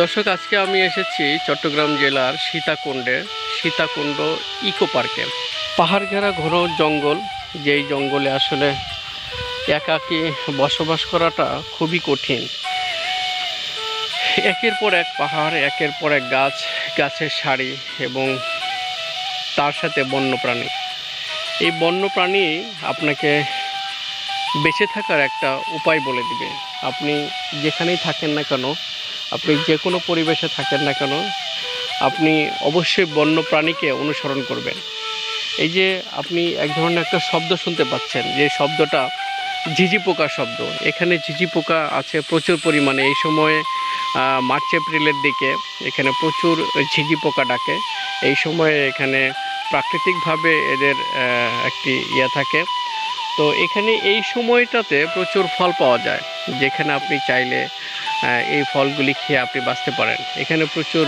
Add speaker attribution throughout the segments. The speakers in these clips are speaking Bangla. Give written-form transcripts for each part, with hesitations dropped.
Speaker 1: দর্শক, আজকে আমি এসেছি চট্টগ্রাম জেলার সীতাকুণ্ড ইকো পার্কে। পাহাড় ঘেরা ঘন জঙ্গল, যেই জঙ্গলে আসলে একাকী বসবাস করাটা খুবই কঠিন। একের পর এক পাহাড়, একের পর এক গাছের সারি এবং তার সাথে বন্যপ্রাণী। এই বন্যপ্রাণী আপনাকে বেঁচে থাকার একটা উপায় বলে দিবে। আপনি যেখানেই থাকেন না কেন, আপনি যে কোনো পরিবেশে থাকেন না কেন, আপনি অবশ্যই বন্যপ্রাণীকে অনুসরণ করবেন। এই যে আপনি এক ধরনের একটা শব্দ শুনতে পাচ্ছেন, যে শব্দটা ঝিঝি পোকার শব্দ। এখানে ঝিঝি পোকা আছে প্রচুর পরিমাণে। এই সময়ে মার্চ এপ্রিলের দিকে এখানে প্রচুর ঝিঝি পোকা ডাকে। এই সময়ে এখানে প্রাকৃতিকভাবে এদের একটি থাকে। তো এখানে এই সময়টাতে প্রচুর ফল পাওয়া যায়, যেখানে আপনি চাইলে এই ফলগুলি খেয়ে আপনি বাঁচতে পারেন। এখানে প্রচুর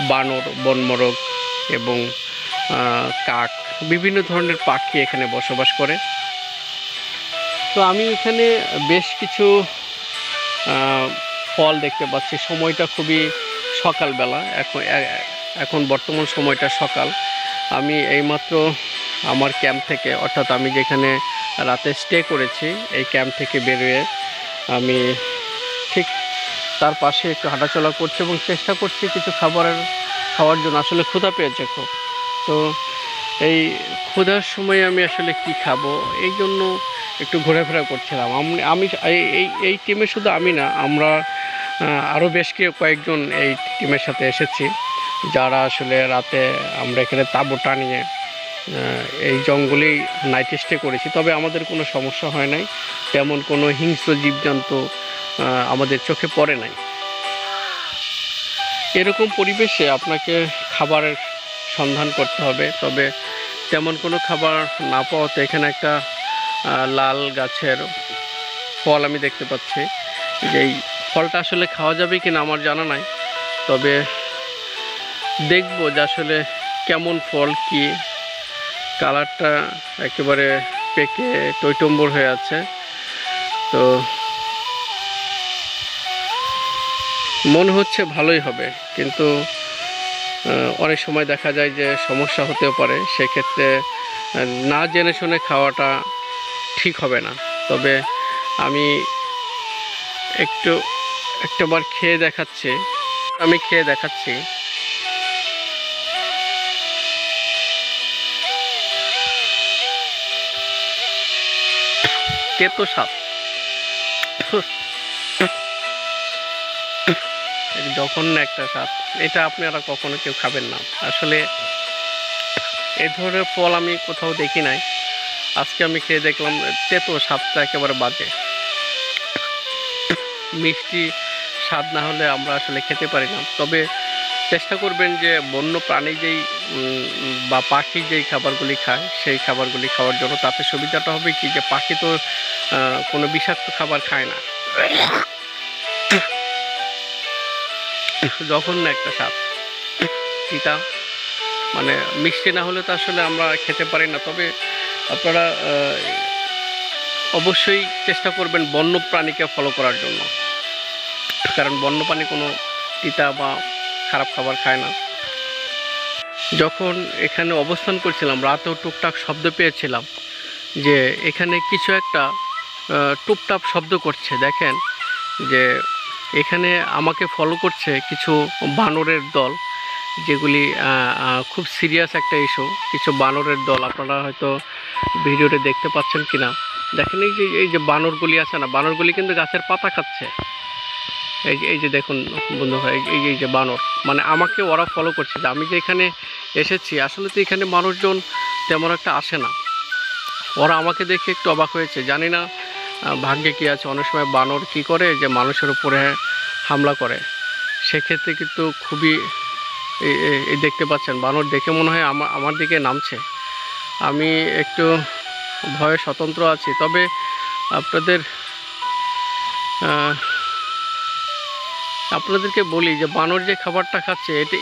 Speaker 1: বানর, বনমোরগ এবং কাক, বিভিন্ন ধরনের পাখি এখানে বসবাস করে। তো আমি এখানে বেশ কিছু ফল দেখতে পাচ্ছি। সময়টা খুবই সকালবেলা, এখন বর্তমান সময়টা সকাল। আমি এইমাত্র আমার ক্যাম্প থেকে, অর্থাৎ আমি যেখানে রাতে স্টে করেছি, এই ক্যাম্প থেকে বেরোয় আমি ঠিক তার পাশে একটু হাঁটাচলা করছি এবং চেষ্টা করছি কিছু খাওয়ার জন্য। আসলে ক্ষুধা পেয়েছে খুব। তো এই ক্ষুধার সময় আমি আসলে কি খাবো, এই জন্য একটু ঘোরাফেরা করছিলাম। আমি এই টিমে শুধু আমি না, আমরা আরও বেশ কয়েকজন এই টিমের সাথে এসেছি, যারা আসলে রাতে আমরা এখানে তাঁবু টানিয়ে এই জঙ্গলেই নাইট স্টে করেছি। তবে আমাদের কোনো সমস্যা হয় নাই, তেমন কোনো হিংস্র জীবজন্তু আমাদের চোখে পড়ে নাই। এরকম পরিবেশে আপনাকে খাবারের সন্ধান করতে হবে। তবে তেমন কোনো খাবার না পাওয়াতে এখানে একটা লাল গাছের ফল আমি দেখতে পাচ্ছি। যেই ফলটা আসলে খাওয়া যাবে কিনা আমার জানা নাই, তবে দেখব যে আসলে কেমন ফল, কি কালারটা একেবারে পেকে টইটম্বর হয়ে আছে। তো মনে হচ্ছে ভালোই হবে, কিন্তু অনেক সময় দেখা যায় যে সমস্যা হতেও পারে। সেক্ষেত্রে না জেনে শুনে খাওয়াটা ঠিক হবে না। তবে আমি একটাবার খেয়ে দেখাচ্ছি। কেতো স্বাদ, জঘন্য একটা স্বাদ। এটা আপনারা কখনো কেউ খাবেন না। আসলে এই ধরনের ফল আমি কোথাও দেখি নাই। আজকে আমি খেয়ে দেখলাম, তেতো স্বাদটা একেবারে বাজে। মিষ্টি স্বাদ না হলে আমরা আসলে খেতে পারি না। তবে চেষ্টা করবেন যে বন্য প্রাণী যেই বা পাখি যেই খাবারগুলি খায়, সেই খাবারগুলি খাওয়ার জন্য। তাতে সুবিধাটা হবে কি, যে পাখি তো কোনো বিষাক্ত খাবার খায় না। জঘন্য একটা স্বাদ, এটা মানে মিষ্টি না হলে তো আসলে আমরা খেতে পারি না। তবে আপনারা অবশ্যই চেষ্টা করবেন বন্য প্রাণীকে ফলো করার জন্য, কারণ বন্যপ্রাণী কোনো তিতা বা খারাপ খাবার খায় না। যখন এখানে অবস্থান করছিলাম, রাতেও টুকটাক শব্দ পেয়েছিলাম, যে এখানে কিছু একটা টুপটাপ শব্দ করছে। দেখেন যে এখানে আমাকে ফলো করছে কিছু বানরের দল, যেগুলি খুব সিরিয়াস একটা ইস্যু। কিছু বানরের দল, আপনারা হয়তো ভিডিওতে দেখতে পাচ্ছেন কিনা। দেখেন এই যে বানরগুলি আছে না, বানরগুলি কিন্তু গাছের পাতা খাচ্ছে। এই যে দেখুন বন্ধু ভাই, এই যে বানর, মানে আমাকে ওরা ফলো করছে। যে আমি যে এখানে এসেছি, আসলে তো এখানে মানুষজন তেমন একটা আসে না। ওরা আমাকে দেখে একটু অবাক হয়েছে, জানি না ভাগ্যে কী আছে। অনেক সময় বানর কী করে, যে মানুষের উপরে হামলা করে। সেক্ষেত্রে কিন্তু খুবই এই দেখতে পাচ্ছেন, বানর দেখে মনে হয় আমার দিকে নামছে। আমি একটু ভয়ে স্বতন্ত্র আছি। তবে আপনাদেরকে বলি যে বানর যে খাবারটা খাচ্ছে, এটা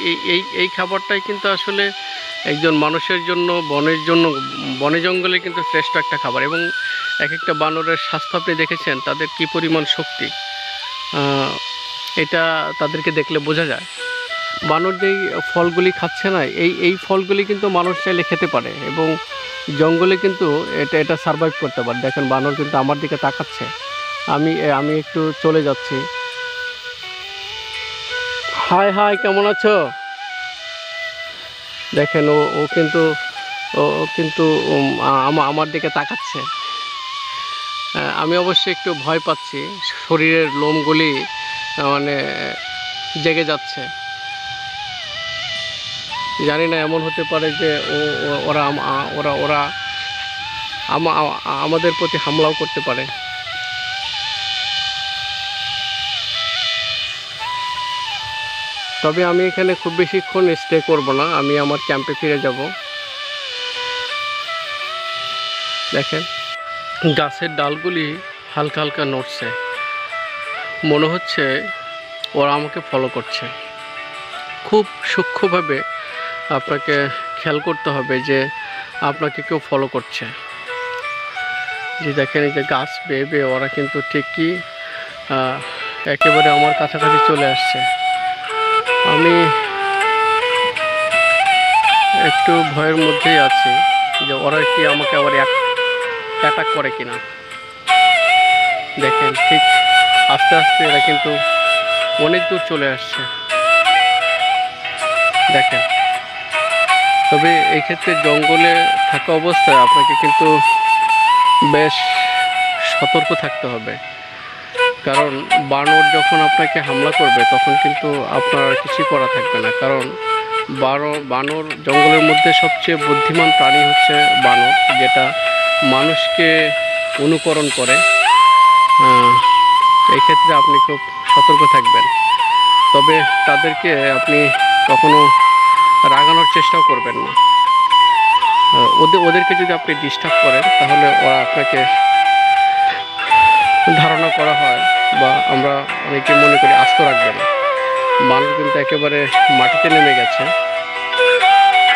Speaker 1: এই খাবারটাই কিন্তু আসলে একজন মানুষের জন্য, বনে জঙ্গলে কিন্তু শ্রেষ্ঠ একটা খাবার। এবং এক একটা বানরের স্বাস্থ্য আপনি দেখেছেন, তাদের কি পরিমাণ শক্তি। এটা তাদেরকে দেখলে বোঝা যায়। বানর যেই ফলগুলি খাচ্ছে না, এই ফলগুলি কিন্তু মানুষ চাইলে খেতে পারে এবং জঙ্গলে কিন্তু এটা সারভাইভ করতে পারে। দেখেন বানর কিন্তু আমার দিকে তাকাচ্ছে, আমি একটু চলে যাচ্ছি। হাই হাই, কেমন আছো? দেখেন ও কিন্তু ও কিন্তু আমার দিকে তাকাচ্ছে। আমি অবশ্যই একটু ভয় পাচ্ছি, শরীরের লোমগুলি মানে জেগে যাচ্ছে। জানি না, এমন হতে পারে যে ওরা ওরা ওরা আমাদের প্রতি হামলাও করতে পারে। তবে আমি এখানে খুব বেশিক্ষণ স্টে করব না, আমি আমার ক্যাম্পে ফিরে যাব। দেখেন গাছের ডালগুলি হালকা হালকা নড়ছে, মনে হচ্ছে ওরা আমাকে ফলো করছে। খুব সূক্ষ্মভাবে আপনাকে খেয়াল করতে হবে যে আপনাকে কেউ ফলো করছে। যে দেখেন এই যে গাছ বেয়ে বেয়ে ওরা কিন্তু ঠিকই একেবারে আমার কাছাকাছি চলে আসছে। আমি একটু ভয়ের মধ্যেই আছি যে ওরা কি আমাকে আবার অ্যাটাক করে কিনা। দেখেন ঠিক আস্তে আস্তে এরা কিন্তু অনেক দূর চলে আসছে। দেখেন, তবে এই ক্ষেত্রে জঙ্গলে থাকা অবস্থায় আপনাকে কিন্তু বেশ সতর্ক থাকতে হবে, কারণ বানর যখন আপনাকে হামলা করবে তখন কিন্তু আপনার কিছুই করা থাকবে না। কারণ বানর জঙ্গলের মধ্যে সবচেয়ে বুদ্ধিমান প্রাণী হচ্ছে বানর, যেটা মানুষকে অনুকরণ করে। এই ক্ষেত্রে আপনি খুব সতর্ক থাকবেন। তবে তাদেরকে আপনি কখনো রাগানোর চেষ্টাও করবেন না। ওদেরকে যদি আপনি ডিস্টার্ব করেন তাহলে ওরা আপনাকে, ধারণা করা হয় বা আমরা অনেকে মনে করি, আস্ত রাখবে না। বানর কিন্তু একেবারে মাটিতে নেমে গেছে,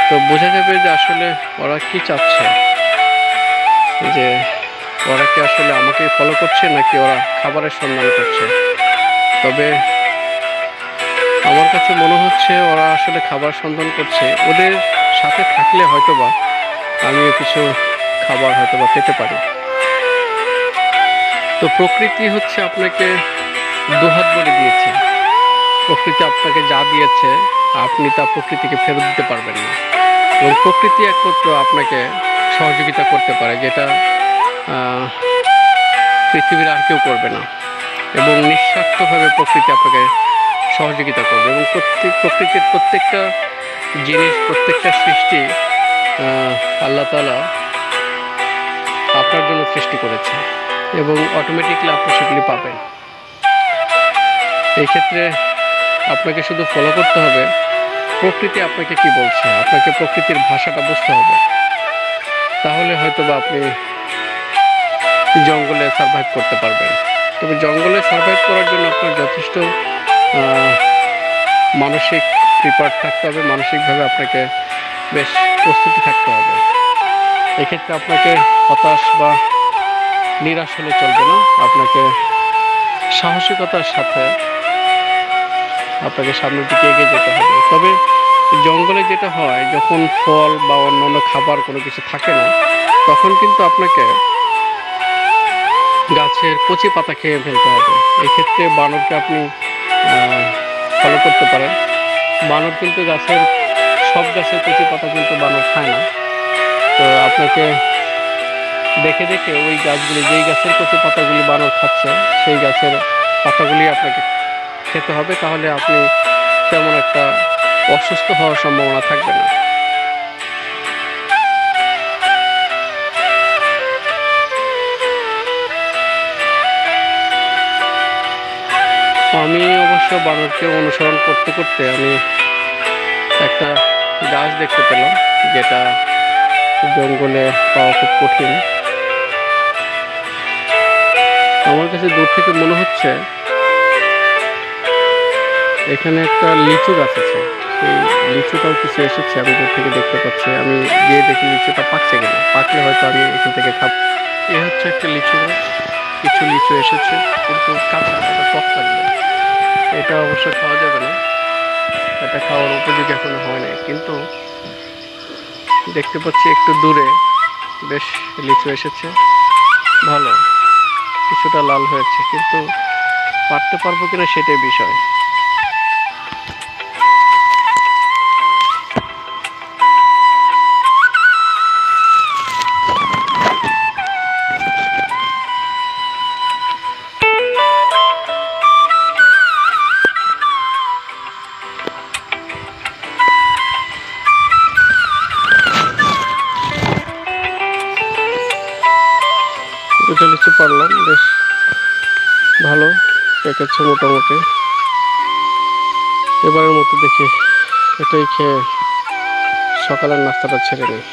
Speaker 1: তো বোঝা যাবে যে আসলে ওরা কি চাচ্ছে, যে ওরা কি আসলে আমাকে ফলো করছে নাকি ওরা খাবারের সন্ধান করছে। তবে আমার কাছে মনে হচ্ছে ওরা আসলে খাবার সন্ধান করছে। ওদের সাথে থাকলে হয়তোবা আমিও কিছু খাবার হয়তোবা পেতে পারি। তো প্রকৃতি হচ্ছে আপনাকে দুহাত ভরে দিয়েছে। প্রকৃতি আপনাকে যা দিয়েছে আপনি তা প্রকৃতিকে ফেরত দিতে পারবেন না, এবং প্রকৃতি একমাত্র আপনাকে সহযোগিতা করতে পারে, যেটা পৃথিবীর আর কেউ করবে না। এবং নিঃস্বার্থভাবে প্রকৃতি আপনাকে সহযোগিতা করবে, এবং প্রকৃতির প্রত্যেকটা জিনিস, প্রত্যেকটা সৃষ্টি আল্লাহ তাআলা আপনার জন্য সৃষ্টি করেছে, এবং অটোমেটিকলি আপনি সেগুলি পাবেন। এই ক্ষেত্রে আপনাকে শুধু ফলো করতে হবে প্রকৃতি আপনাকে কি বলছে। আপনাকে প্রকৃতির ভাষাটা বুঝতে হবে, তাহলে হয়তোবা আপনি জঙ্গলে সার্ভাইভ করতে পারবেন। তবে জঙ্গলে সার্ভাইভ করার জন্য আপনার যথেষ্ট মানসিক প্রিপেয়ার থাকতে হবে, মানসিকভাবে আপনাকে বেশ প্রস্তুতি থাকতে হবে। এক্ষেত্রে আপনাকে হতাশ বা নিরাশ হলে চলবে না, আপনাকে সাহসিকতার সাথে আপনাকে সামনের দিকে এগিয়ে যেতে হবে। তবে জঙ্গলে যেটা হয়, যখন ফল বা অন্যান্য খাবার কোনো কিছু থাকে না, তখন কিন্তু আপনাকে গাছের কচি পাতা খেয়ে ফেলতে হবে। এক্ষেত্রে বানরকে আপনি ফলো করতে পারেন। বানর কিন্তু সব গাছের কচি পাতা কিন্তু বানর খায় না। তো আপনাকে দেখে দেখে ওই গাছগুলি, যেই গাছের কচি পাতাগুলি বানর খাচ্ছে, সেই গাছের পাতাগুলি আপনাকে খেতে হবে, তাহলে আপনি তেমন একটা অসুস্থ হওয়ার সম্ভাবনা থাকবে না। আমি অবশ্য বানরকে অনুসরণ করতে করতে আমি একটা গাছ দেখতে পেলাম, যেটা জঙ্গলে পাওয়া খুব কঠিন। আমার কাছে দূর থেকে মনে হচ্ছে এখানে একটা লিচু গাছ আছে, সেই লিচুটাও কিছু এসেছে, আমি দূর থেকে দেখতে পাচ্ছি। আমি গিয়ে দেখি লিচুটা পাকছে কিনা, পাকলে হয়তো আমি এখান থেকে খাব। এ হচ্ছে একটা লিচু গাছ, কিছু লিচু এসেছে কিন্তু কাঁচা, এটা টক লাগবে। এটা অবশ্য খাওয়া যাবে না, এটা খাওয়ার উপযোগী এখনো হয় নাই, কিন্তু দেখতে পাচ্ছি একটু দূরে বেশ লিচু এসেছে, ভালো কিছুটা লাল হয়েছে, কিন্তু পারতে পারবো কিনা সেটাই বিষয়। দুটো লিচু পারলাম, বেশ ভালো পেকেছে মোটামুটি। এবারের মতো দেখি এটাই খেয়ে সকালের নাস্তাটা ছেড়ে নিই।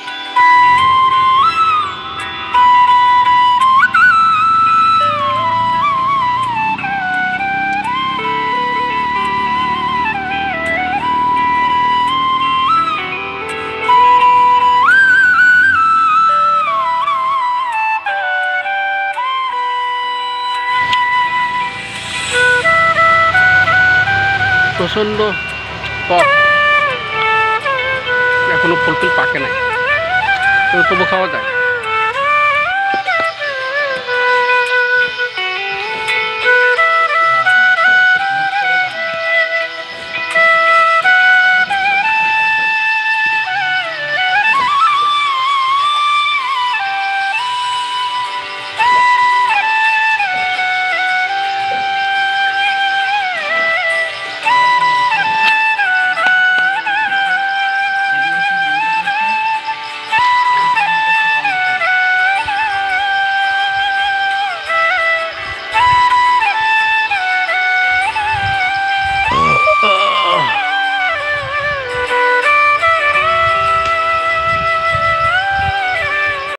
Speaker 1: প্রচণ্ড টক, এখনো ফুলফিল পাকে নাই, তবু খাওয়া যায়।